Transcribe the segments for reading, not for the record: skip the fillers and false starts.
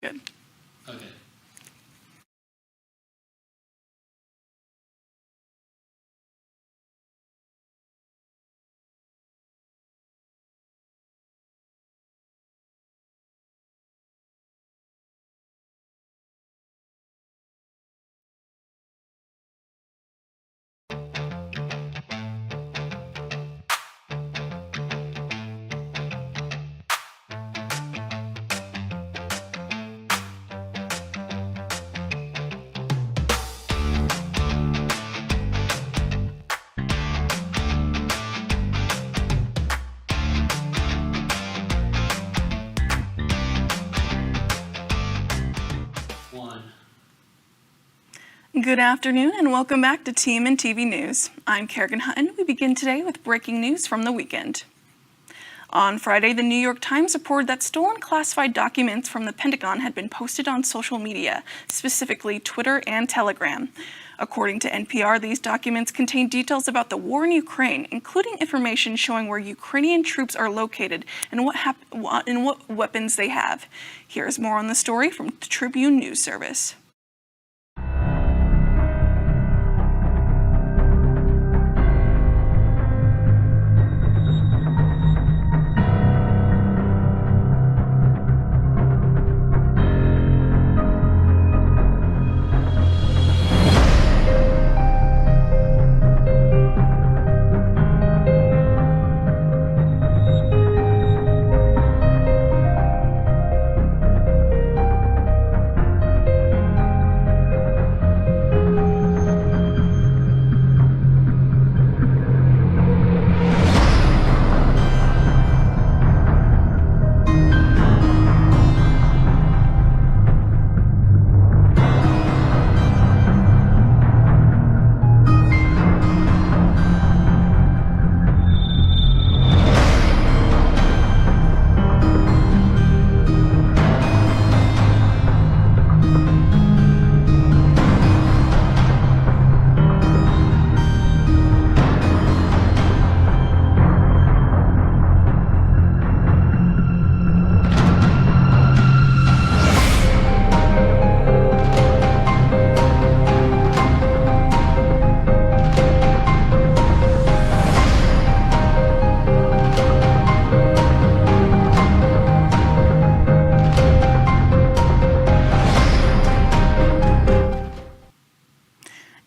Good. Okay. Good afternoon and welcome back to TMNtv News. I'm Kerrigan Hutton. We begin today with breaking news from the weekend. On Friday, the New York Times reported that stolen classified documents from the Pentagon had been posted on social media, specifically Twitter and Telegram. According to NPR, these documents contain details about the war in Ukraine, including information showing where Ukrainian troops are located and what weapons they have. Here's more on the story from the Tribune News Service.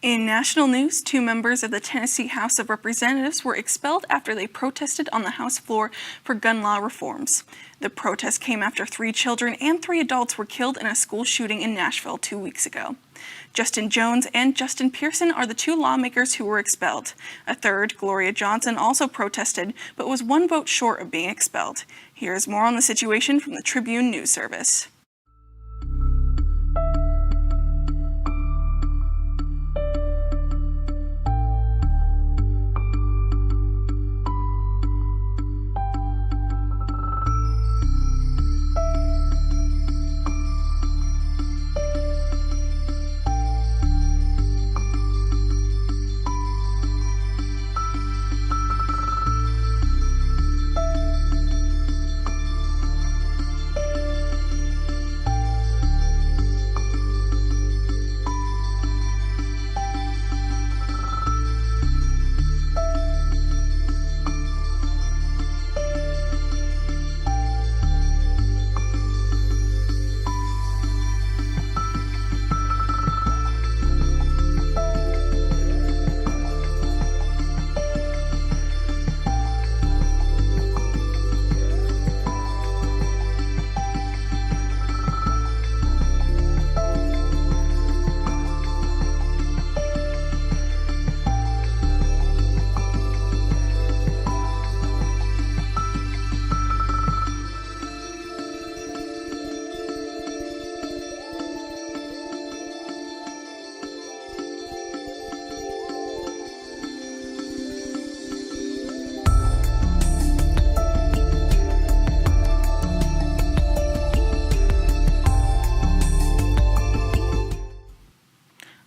In national news, 2 members of the Tennessee House of Representatives were expelled after they protested on the House floor for gun law reforms. The protest came after 3 children and 3 adults were killed in a school shooting in Nashville 2 weeks ago. Justin Jones and Justin Pearson are the 2 lawmakers who were expelled. A third, Gloria Johnson, also protested, but was 1 vote short of being expelled. Here's more on the situation from the Tribune News Service.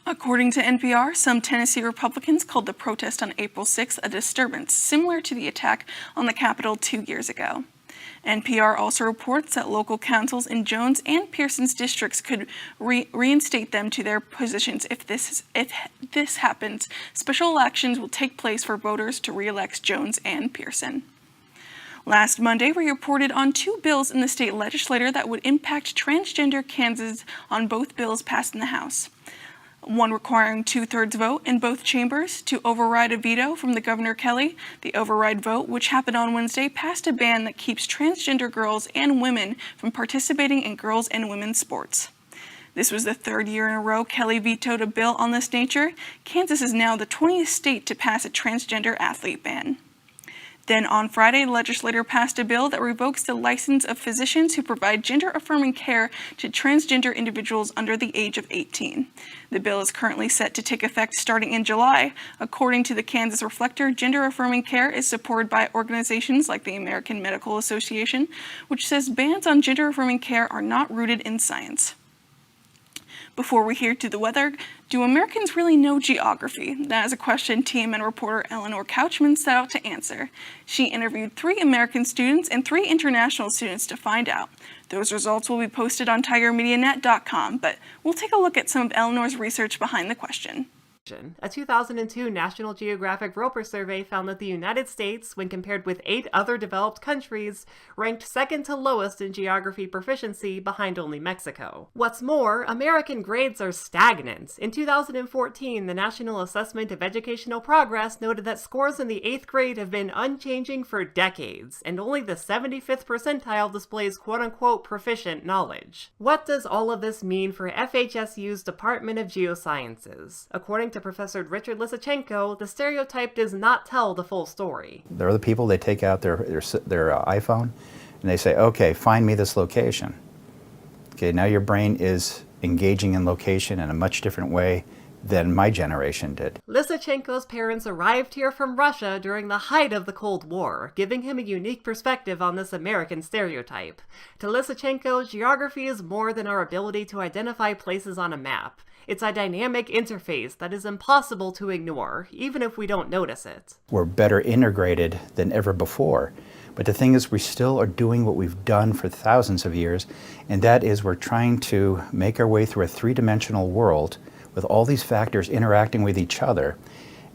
According to NPR, some Tennessee Republicans called the protest on April 6th a disturbance similar to the attack on the Capitol 2 years ago. NPR also reports that local councils in Jones and Pearson's districts could reinstate them to their positions if this happens. Special elections will take place for voters to re-elect Jones and Pearson. Last Monday, we reported on 2 bills in the state legislature that would impact transgender Kansas on both bills passed in the House. One requiring 2/3 vote in both chambers to override a veto from the Governor Kelly. The override vote, which happened on Wednesday, passed a ban that keeps transgender girls and women from participating in girls' and women's sports. This was the 3rd year in a row Kelly vetoed a bill on this nature. Kansas is now the 20th state to pass a transgender athlete ban. Then on Friday, the legislature passed a bill that revokes the license of physicians who provide gender-affirming care to transgender individuals under the age of 18. The bill is currently set to take effect starting in July. According to the Kansas Reflector, gender-affirming care is supported by organizations like the American Medical Association, which says bans on gender-affirming care are not rooted in science. Before we hear to the weather, do Americans really know geography? That is a question TMN reporter Eleanor Couchman set out to answer. She interviewed 3 American students and 3 international students to find out. Those results will be posted on TigerMediaNet.com, but we'll take a look at some of Eleanor's research behind the question. A 2002 National Geographic Roper survey found that the United States, when compared with 8 other developed countries, ranked second to lowest in geography proficiency, behind only Mexico. What's more, American grades are stagnant. In 2014, the National Assessment of Educational Progress noted that scores in the 8th grade have been unchanging for decades, and only the 75th percentile displays quote-unquote proficient knowledge. What does all of this mean for FHSU's Department of Geosciences? According to Professor Richard Lysachenko, the stereotype does not tell the full story. There are the people, they take out their iPhone and they say, okay, find me this location. Okay, now your brain is engaging in location in a much different way than my generation did. Lysachenko's parents arrived here from Russia during the height of the Cold War, giving him a unique perspective on this American stereotype. To Lysachenko, geography is more than our ability to identify places on a map. It's a dynamic interface that is impossible to ignore, even if we don't notice it. We're better integrated than ever before. But the thing is, we still are doing what we've done for thousands of years, and that is we're trying to make our way through a 3-dimensional world with all these factors interacting with each other.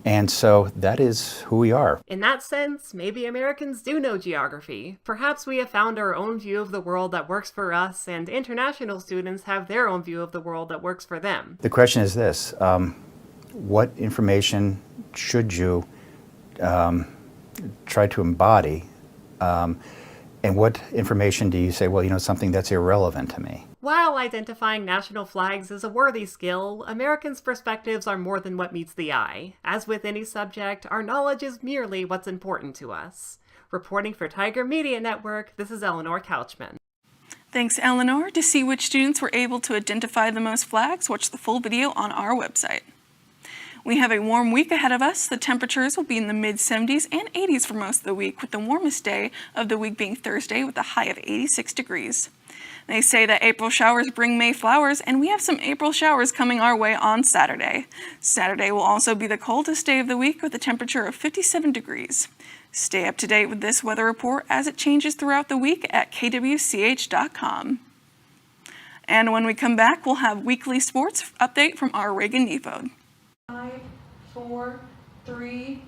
And so that is who we are. In that sense, maybe Americans do know geography. Perhaps we have found our own view of the world that works for us, and international students have their own view of the world that works for them. The question is this, what information should you try to embody, and what information do you say, well, you know, something that's irrelevant to me? While identifying national flags is a worthy skill, Americans' perspectives are more than what meets the eye. As with any subject, our knowledge is merely what's important to us. Reporting for Tiger Media Network, this is Eleanor Couchman. Thanks, Eleanor. To see which students were able to identify the most flags, watch the full video on our website. We have a warm week ahead of us. The temperatures will be in the mid-70s and 80s for most of the week, with the warmest day of the week being Thursday with a high of 86 degrees. They say that April showers bring May flowers, and we have some April showers coming our way on Saturday. Saturday will also be the coldest day of the week with a temperature of 57 degrees. Stay up to date with this weather report as it changes throughout the week at kwch.com. And when we come back, we'll have weekly sports update from our Reagan Nefode. 5, 4, 3...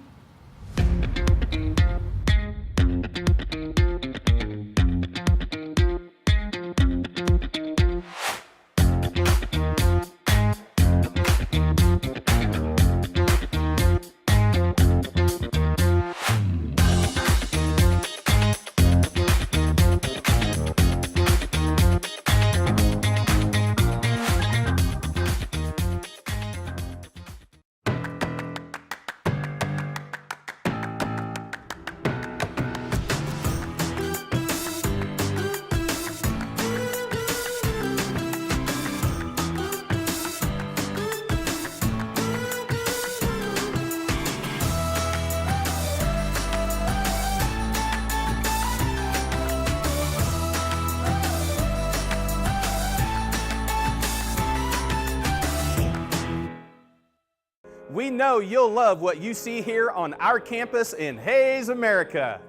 We know you'll love what you see here on our campus in Hayes, America.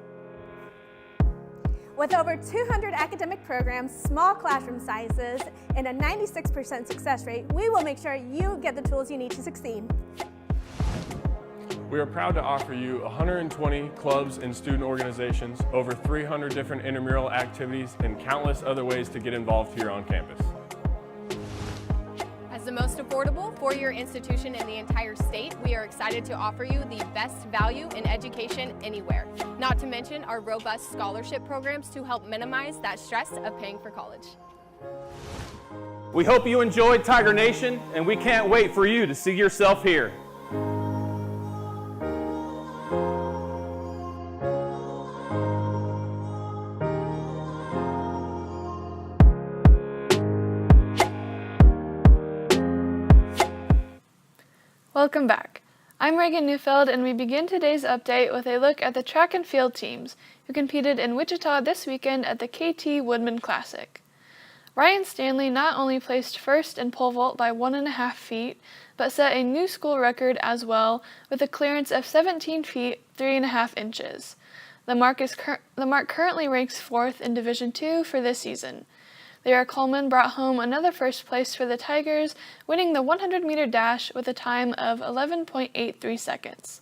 With over 200 academic programs, small classroom sizes, and a 96% success rate, we will make sure you get the tools you need to succeed. We are proud to offer you 120 clubs and student organizations, over 300 different intramural activities, and countless other ways to get involved here on campus. As the most affordable four-year institution in the entire state, we are excited to offer you the best value in education anywhere. Not to mention our robust scholarship programs to help minimize that stress of paying for college. We hope you enjoyed Tiger Nation, and we can't wait for you to see yourself here. Welcome back. I'm Reagan Neufeld, and we begin today's update with a look at the track and field teams who competed in Wichita this weekend at the KT Woodman Classic. Ryan Stanley not only placed first in pole vault by 1.5 feet, but set a new school record as well with a clearance of 17 feet 3.5 inches. The mark currently ranks 4th in Division II for this season. Lyra Coleman brought home another first place for the Tigers, winning the 100-meter dash with a time of 11.83 seconds.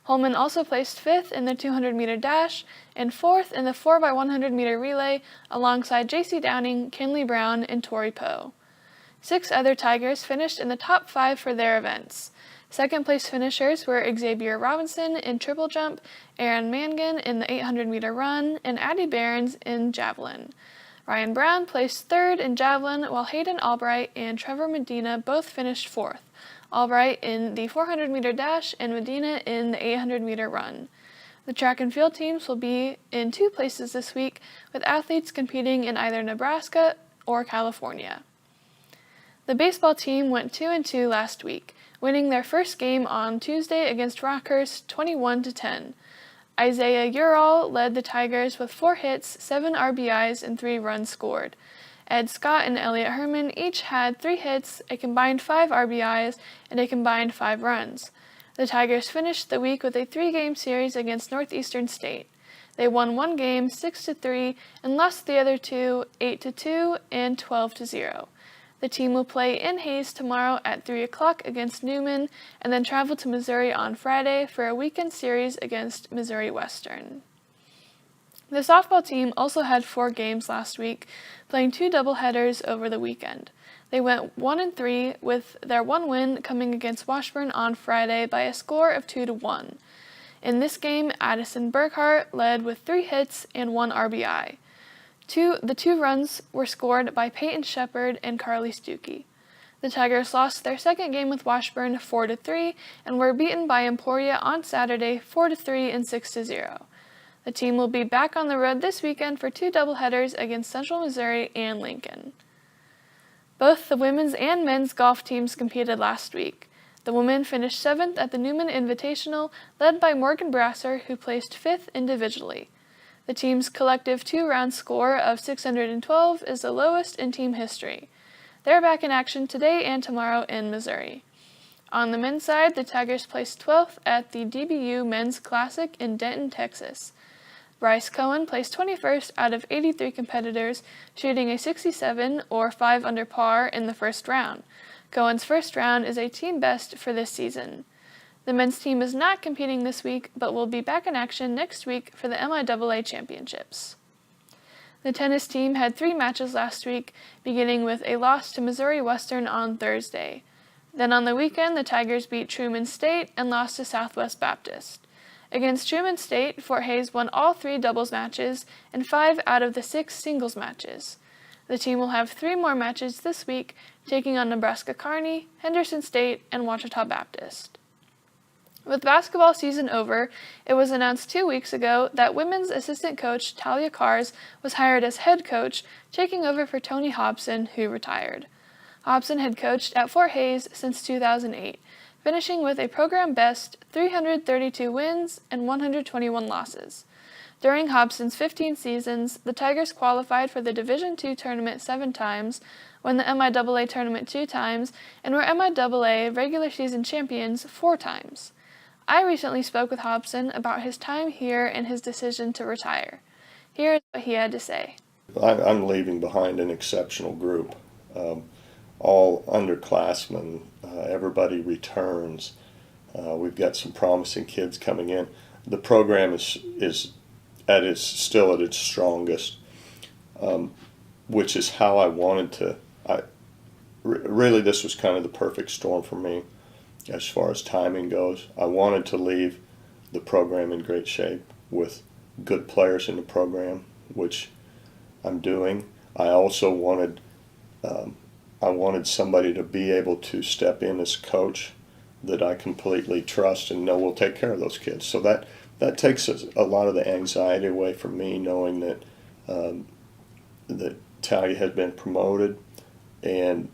Holman also placed 5th in the 200-meter dash and 4th in the 4x100-meter relay alongside J.C. Downing, Kinley Brown, and Tori Poe. 6 other Tigers finished in the top 5 for their events. Second-place finishers were Xavier Robinson in triple jump, Aaron Mangan in the 800-meter run, and Addie Behrens in javelin. Ryan Brown placed 3rd in javelin, while Hayden Albright and Trevor Medina both finished 4th, Albright in the 400-meter dash and Medina in the 800-meter run. The track and field teams will be in 2 places this week, with athletes competing in either Nebraska or California. The baseball team went 2-2 last week, winning their first game on Tuesday against Rockhurst 21-10. Isaiah Ural led the Tigers with 4 hits, 7 RBIs, and 3 runs scored. Ed Scott and Elliot Herman each had 3 hits, a combined 5 RBIs, and a combined 5 runs. The Tigers finished the week with a 3-game series against Northeastern State. They won 1 game 6-3 and lost the other 2 8-2 and 12-0. The team will play in Hayes tomorrow at 3 o'clock against Newman and then travel to Missouri on Friday for a weekend series against Missouri Western. The softball team also had 4 games last week, playing 2 doubleheaders over the weekend. They went 1-3 with their 1 win coming against Washburn on Friday by a score of 2-1. In this game, Addison Burkhart led with 3 hits and 1 RBI. The 2 runs were scored by Peyton Shepard and Carly Stuckey. The Tigers lost their second game with Washburn 4-3 and were beaten by Emporia on Saturday 4-3 and 6-0. The team will be back on the road this weekend for 2 doubleheaders against Central Missouri and Lincoln. Both the women's and men's golf teams competed last week. The women finished 7th at the Newman Invitational, led by Morgan Brasser, who placed 5th individually. The team's collective 2-round score of 612 is the lowest in team history. They're back in action today and tomorrow in Missouri. On the men's side, the Tigers placed 12th at the DBU Men's Classic in Denton, Texas. Bryce Cohen placed 21st out of 83 competitors, shooting a 67 or 5 under par in the first round. Cohen's first round is a team best for this season. The men's team is not competing this week, but will be back in action next week for the MIAA Championships. The tennis team had 3 matches last week, beginning with a loss to Missouri Western on Thursday. Then on the weekend, the Tigers beat Truman State and lost to Southwest Baptist. Against Truman State, Fort Hays won all 3 doubles matches and 5 out of the 6 singles matches. The team will have 3 more matches this week, taking on Nebraska Kearney, Henderson State, and Ouachita Baptist. With basketball season over, it was announced 2 weeks ago that women's assistant coach Talia Kars was hired as head coach, taking over for Tony Hobson, who retired. Hobson had coached at Fort Hays since 2008, finishing with a program best 332 wins and 121 losses. During Hobson's 15 seasons, the Tigers qualified for the Division II tournament 7 times, won the MIAA tournament 2 times, and were MIAA regular season champions 4 times. I recently spoke with Hobson about his time here and his decision to retire. Here's what he had to say. I'm leaving behind an exceptional group. All underclassmen, everybody returns. We've got some promising kids coming in. The program is still at its strongest, which is how I wanted to. Really, this was kind of the perfect storm for me as far as timing goes. I wanted to leave the program in great shape with good players in the program, which I'm doing. I also wanted somebody to be able to step in as coach that I completely trust and know will take care of those kids. So that takes a lot of the anxiety away from me, knowing that that Talia has been promoted, and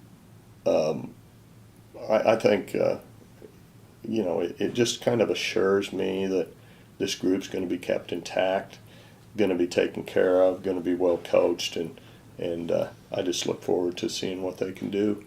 I think it just kind of assures me that this group's going to be kept intact, going to be taken care of, going to be well coached, and I just look forward to seeing what they can do.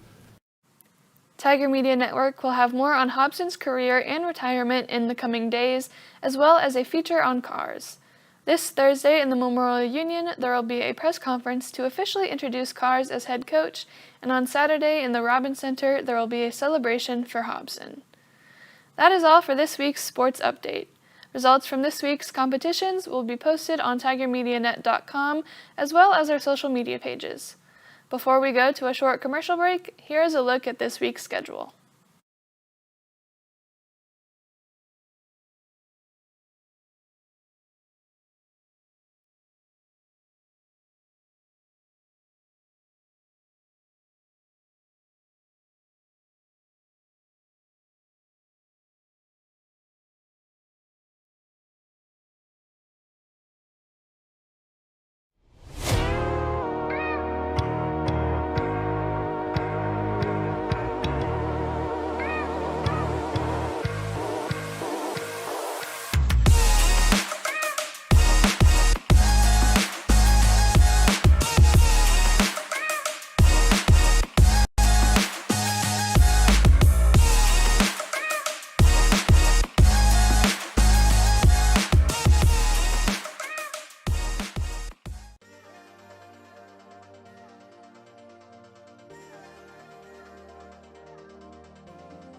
Tiger Media Network will have more on Hobson's career and retirement in the coming days, as well as a feature on cars. This Thursday in the Memorial Union, there will be a press conference to officially introduce Cars as head coach, and on Saturday in the Robins Center, there will be a celebration for Hobson. That is all for this week's sports update. Results from this week's competitions will be posted on TigerMediaNet.com as well as our social media pages. Before we go to a short commercial break, here is a look at this week's schedule.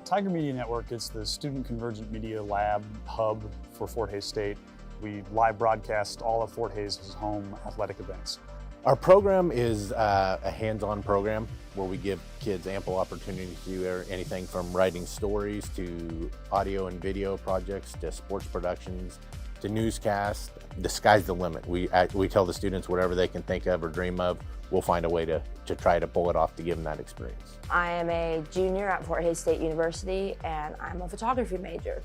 Tiger Media Network is the student convergent media lab hub for Fort Hays State. We live broadcast all of Fort Hays' home athletic events. Our program is a hands-on program where we give kids ample opportunity to do anything from writing stories to audio and video projects to sports productions to newscast. The sky's the limit. We tell the students whatever they can think of or dream of, we'll find a way to try to pull it off to give them that experience. I am a junior at Fort Hays State University, and I'm a photography major.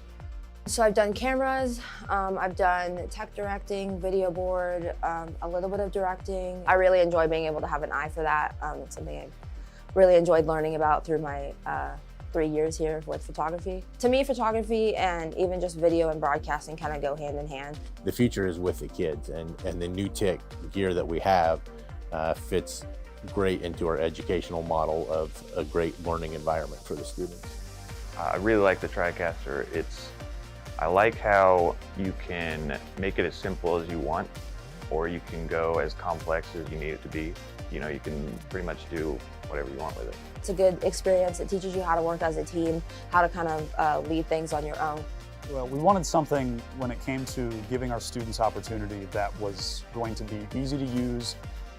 So I've done cameras, I've done tech directing, video board, a little bit of directing. I really enjoy being able to have an eye for that. It's something I've really enjoyed learning about through my 3 years here with photography. To me, photography and even just video and broadcasting kind of go hand in hand. The future is with the kids, and the new tech gear that we have fits great into our educational model of a great learning environment for the students. I really like the TriCaster. I like how you can make it as simple as you want, or you can go as complex as you need it to be. You can pretty much do whatever you want with it. It's a good experience. It teaches you how to work as a team, how to kind of lead things on your own. Well, we wanted something when it came to giving our students opportunity that was going to be easy to use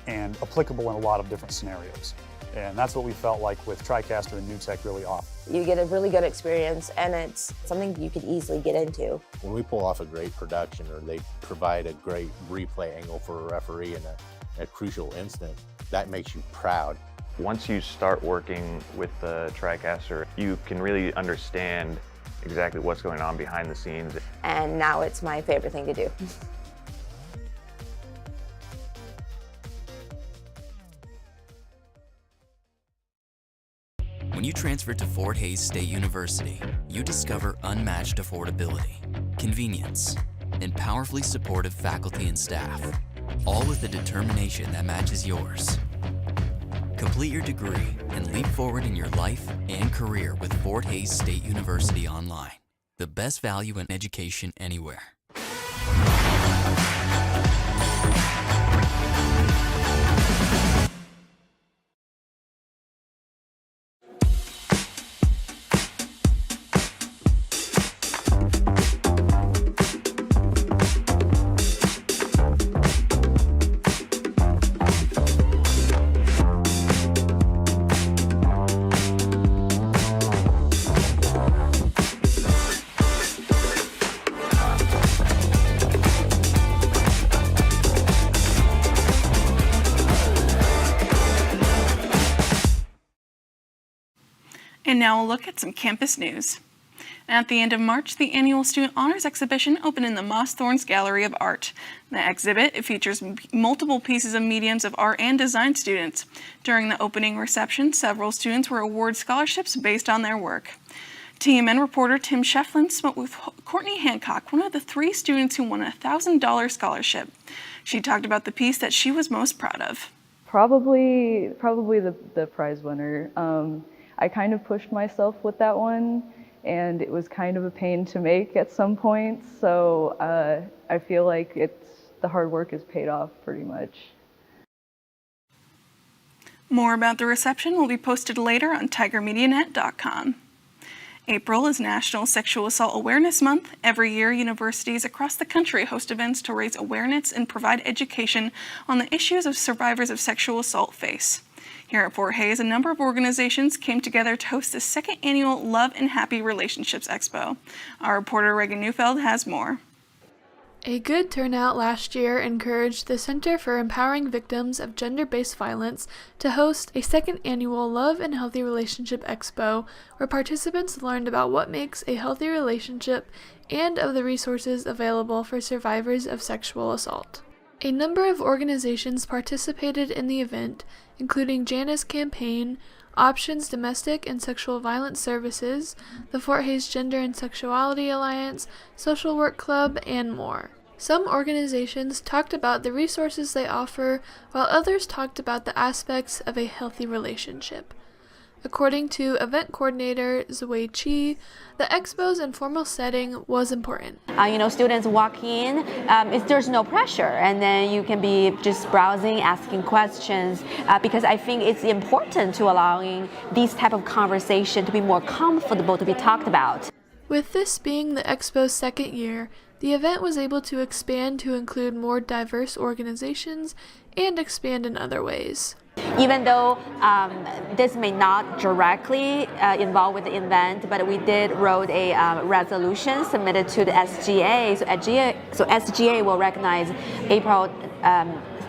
and applicable in a lot of different scenarios. And that's what we felt like with TriCaster and New Tech really offer. You get a really good experience, and it's something you could easily get into. When we pull off a great production, or they provide a great replay angle for a referee in a crucial instant, that makes you proud. Once you start working with the TriCaster, you can really understand exactly what's going on behind the scenes. And now it's my favorite thing to do. When you transfer to Fort Hays State University, you discover unmatched affordability, convenience, and powerfully supportive faculty and staff, all with a determination that matches yours. Complete your degree and leap forward in your life and career with Fort Hays State University Online, the best value in education anywhere. And now we'll look at some campus news. At the end of March, the annual Student Honors Exhibition opened in the Moss Thorns Gallery of Art. The exhibit features multiple pieces of mediums of art and design students. During the opening reception, several students were awarded scholarships based on their work. TMN reporter Tim Shefflin spoke with Courtney Hancock, one of the 3 students who won a $1,000 scholarship. She talked about the piece that she was most proud of. Probably the prize winner. I kind of pushed myself with that one, and it was kind of a pain to make at some points, so I feel like the hard work is paid off pretty much. More about the reception will be posted later on tigermedianet.com. April is National Sexual Assault Awareness Month. Every year, universities across the country host events to raise awareness and provide education on the issues of survivors of sexual assault face. Here at Fort Hays, a number of organizations came together to host the 2nd annual Love and Happy Relationships Expo. Our reporter Reagan Neufeld has more. A good turnout last year encouraged the Center for Empowering Victims of Gender-Based Violence to host a 2nd annual Love and Healthy Relationship Expo, where participants learned about what makes a healthy relationship and of the resources available for survivors of sexual assault. A number of organizations participated in the event, including Janice Campaign, Options Domestic and Sexual Violence Services, the Fort Hays Gender and Sexuality Alliance, Social Work Club, and more. Some organizations talked about the resources they offer, while others talked about the aspects of a healthy relationship. According to event coordinator Zway Chi, the expo's informal setting was important. Students walk in, there's no pressure, and then you can be just browsing, asking questions, because I think it's important to allowing these type of conversation to be more comfortable to be talked about. With this being the expo's 2nd year, the event was able to expand to include more diverse organizations and expand in other ways. Even though this may not directly involve with the event, but we did wrote a resolution submitted to the SGA. So SGA will recognize April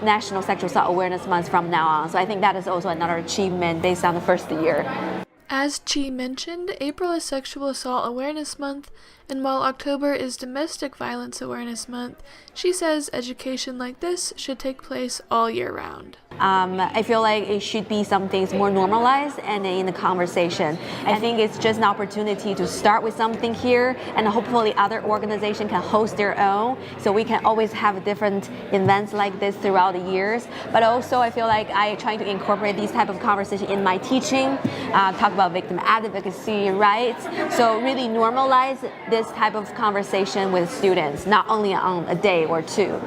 National Sexual Assault Awareness Month from now on. So I think that is also another achievement based on the 1st year. As Chi mentioned, April is Sexual Assault Awareness Month, and while October is Domestic Violence Awareness Month, she says education like this should take place all year round. I feel like it should be something more normalized and in the conversation. I think it's just an opportunity to start with something here, and hopefully other organizations can host their own, so we can always have different events like this throughout the years. But also I feel like I try to incorporate these type of conversation in my teaching, talk about victim advocacy, rights, so really normalize this type of conversation with students, not only on a day or two.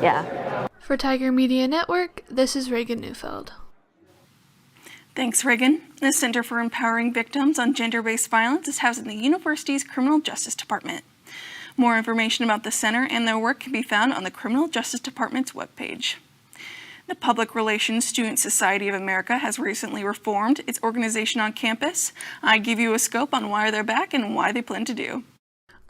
For Tiger Media Network, this is Reagan Neufeld. Thanks, Reagan. The Center for Empowering Victims on Gender-Based Violence is housed in the university's Criminal Justice Department. More information about the center and their work can be found on the Criminal Justice Department's webpage. The Public Relations Student Society of America has recently reformed its organization on campus. I give you a scope on why they're back and why they plan to do.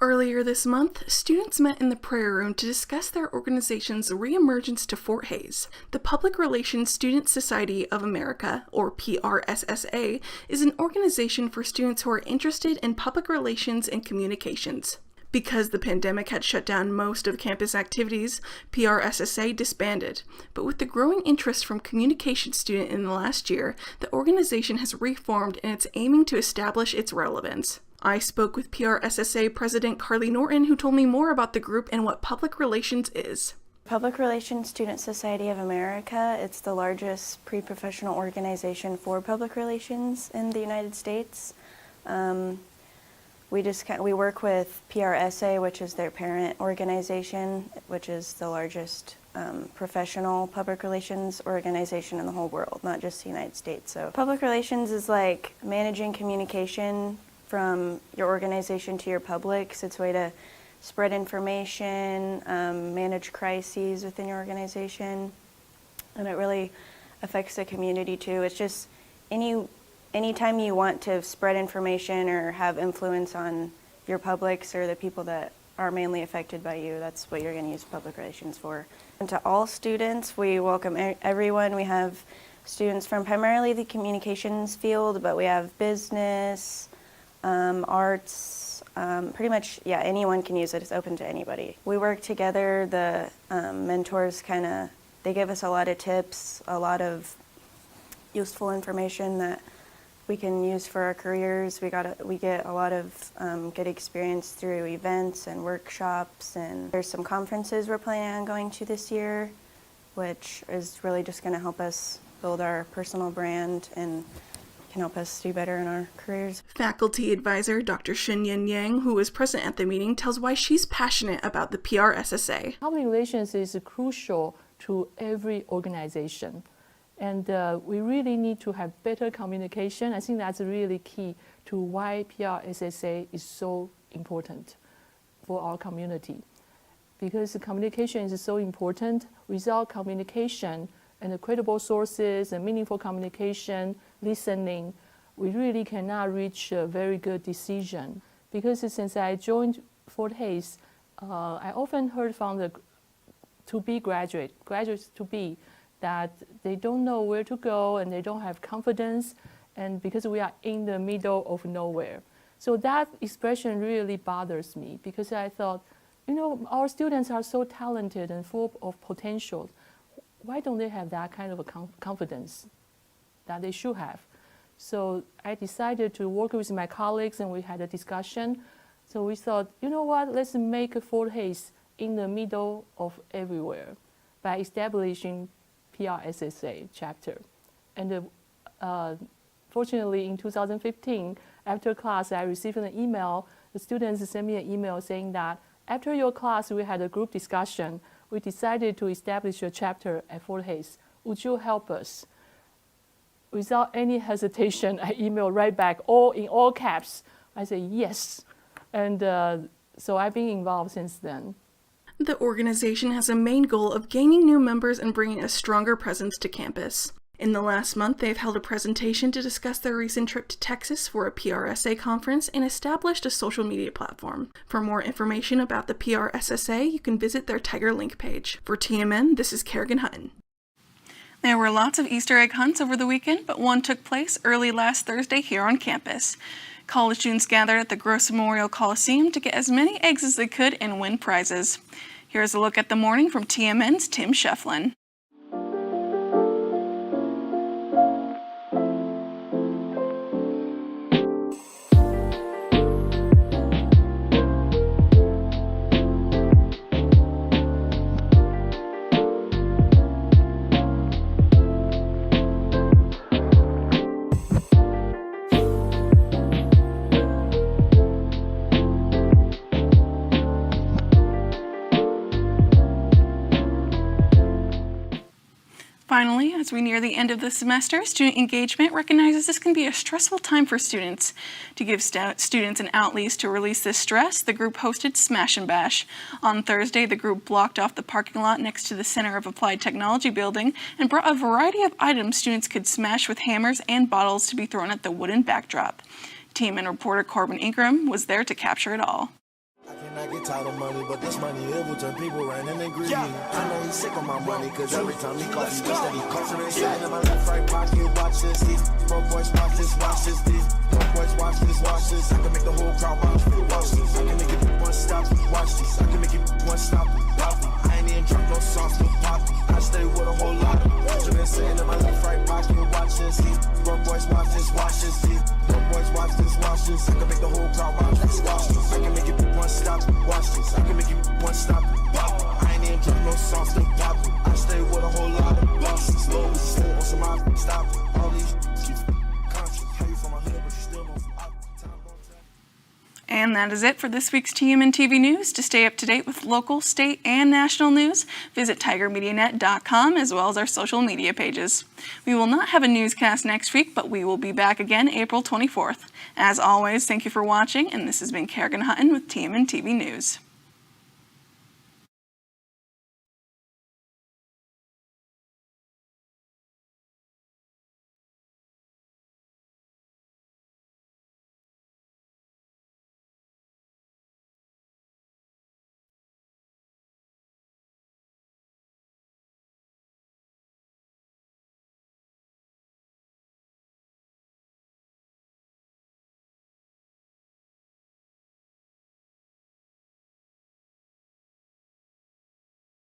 Earlier this month, students met in the prayer room to discuss their organization's reemergence to Fort Hays. The Public Relations Student Society of America, or PRSSA, is an organization for students who are interested in public relations and communications. Because the pandemic had shut down most of campus activities, PRSSA disbanded. But with the growing interest from communication students in the last year, the organization has reformed and it's aiming to establish its relevance. I spoke with PRSSA President Carly Norton, who told me more about the group and what public relations is. Public Relations Student Society of America, it's the largest pre-professional organization for public relations in the United States. We work with PRSA, which is their parent organization, which is the largest professional public relations organization in the whole world, not just the United States. So public relations is like managing communication from your organization to your public. So it's a way to spread information, manage crises within your organization, and it really affects the community too. It's just anytime you want to spread information or have influence on your publics or the people that are mainly affected by you, that's what you're going to use public relations for. And to all students, we welcome everyone. We have students from primarily the communications field, but we have business, arts, pretty much, yeah, anyone can use it. It's open to anybody. We work together. The mentors they give us a lot of tips, a lot of useful information that we can use for our careers. We get a lot of good experience through events and workshops, and there's some conferences we're planning on going to this year, which is really just going to help us build our personal brand and can help us do better in our careers. Faculty advisor Dr. Shin-Yin Yang, who was present at the meeting, tells why she's passionate about the PRSSA. Public relations is crucial to every organization, and we really need to have better communication. I think that's really key to why PRSSA is so important for our community, because the communication is so important. Without communication and the credible sources and meaningful communication, listening, we really cannot reach a very good decision. Because since I joined Fort Hays, I often heard from the graduates to be, that they don't know where to go and they don't have confidence, and because we are in the middle of nowhere. So that expression really bothers me, because I thought, our students are so talented and full of potential. Why don't they have that kind of a confidence that they should have? So I decided to work with my colleagues, and we had a discussion. So we thought, let's make Fort Hays in the middle of everywhere by establishing PRSSA chapter. And fortunately, in 2015, after class, I received an email. The students sent me an email saying that after your class, we had a group discussion. We decided to establish a chapter at Fort Hays. Would you help us? Without any hesitation, I emailed right back, in all caps. I said yes. And so I've been involved since then. The organization has a main goal of gaining new members and bringing a stronger presence to campus. In the last month, they've held a presentation to discuss their recent trip to Texas for a PRSA conference and established a social media platform. For more information about the PRSSA, you can visit their Tiger Link page. For TMN, this is Kerrigan Hutton. There were lots of Easter egg hunts over the weekend, but one took place early last Thursday here on campus. College students gathered at the Gross Memorial Coliseum to get as many eggs as they could and win prizes. Here's a look at the morning from TMN's Tim Shefflin. Finally, as we near the end of the semester, student engagement recognizes this can be a stressful time for students. To give students an outlet to release this stress, the group hosted Smash and Bash. On Thursday, the group blocked off the parking lot next to the Center of Applied Technology building and brought a variety of items students could smash with hammers and bottles to be thrown at the wooden backdrop. TMN reporter Corbin Ingram was there to capture it all. I get tired of money, but this money it will turn people around and agree. Yeah. I know he's sick of my money, cause every time he calls me, that he calls me inside in my left right pocket. Watch this, these broke boys watch this, these broke boys watch this. I can make the whole crowd watch this. I can make it one stop, watch this. I can make it one stop, pop. I ain't even drop no songs to pop. I stay with a whole lot of Benjamin saying in my left right pocket. Watch this, these broke boys watch this, these broke boys watch this. I can make the whole crowd watch this. I can make it one stop. Watch this, I can make you one stop. Pop. I ain't even drop no songs to pop. I stay with a whole lot of bosses. Slow, slow on some out, stop. All these keep conscious. How you from my hood, but you still don't. And that is it for this week's TMNtv News. To stay up to date with local, state, and national news, visit tigermedianet.com as well as our social media pages. We will not have a newscast next week, but we will be back again April 24th. As always, thank you for watching, and this has been Kerrigan Hutton with TMNtv News.